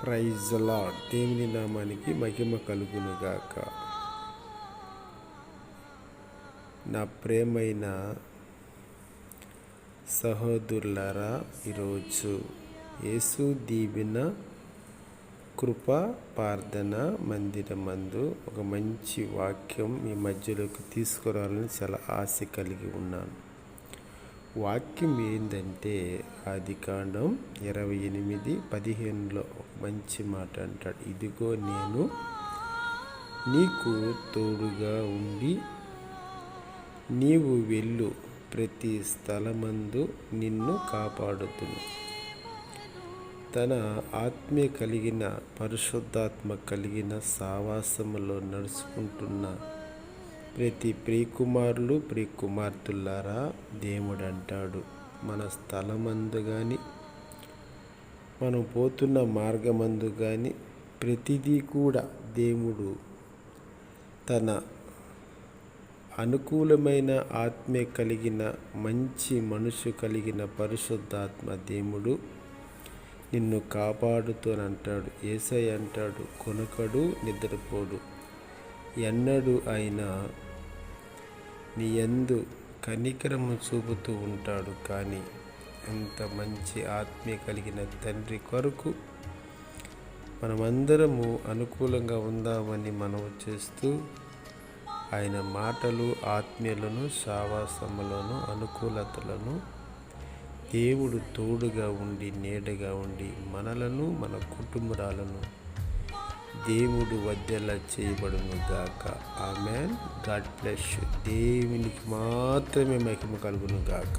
Praise the lord. దేవుని నామానికి మహిమ కలుగునుగాక. నా ప్రేమైన సహోదరులారా, ఈరోజు యేసు దీవెన కృపా ప్రార్థన మందిరమందు ఒక మంచి వాక్యం మీ మధ్యలోకి తీసుకురావాలని చాలా ఆశ కలిగి ఉన్నాను. వాక్యం ఏంటంటే ఆదికాండం 28:15 ఒక మంచి మాట అంటాడు. ఇదిగో నేను నీకు తోడుగా ఉండి నీవు వెళ్ళు ప్రతి స్థలమందు నిన్ను కాపాడుతును. తన ఆత్మ కలిగిన పరిశుద్ధాత్మ కలిగిన సావాసములో నడుచుకుంటున్న ప్రతి ప్రియకుమారులు ప్రియకుమార్తెలారా, దేవుడు అంటాడు, మన స్థలమందు కానీ మనం పోతున్న మార్గమందు కానీ ప్రతిదీ కూడా దేవుడు తన అనుకూలమైన ఆత్మ కలిగిన మంచి మనసు కలిగిన పరిశుద్ధాత్మ దేవుడు నిన్ను కాపాడుతూనంటాడు. యేసయ్య అంటాడు, కొనకడు నిద్రపోడు, ఎన్నడూ ఆయన నీ యందు కనికరము చూపుతూ ఉంటాడు. కానీ ఎంత మంచి ఆత్మ కలిగిన తండ్రి కొరకు మనమందరము అనుకూలంగా ఉందామని మనవి చేస్తూ ఆయన మాటలు ఆత్మీయులను సావాసములను అనుకూలతలను దేవుడు తోడుగా ఉండి నీడగా ఉండి మనలను మన కుటుంబాలను దేవుడు వద్దెలా చేయబడును గాక. ఆమేన్. God bless you. దేవునికి మాత్రమే మహిమ కలుగును గాక.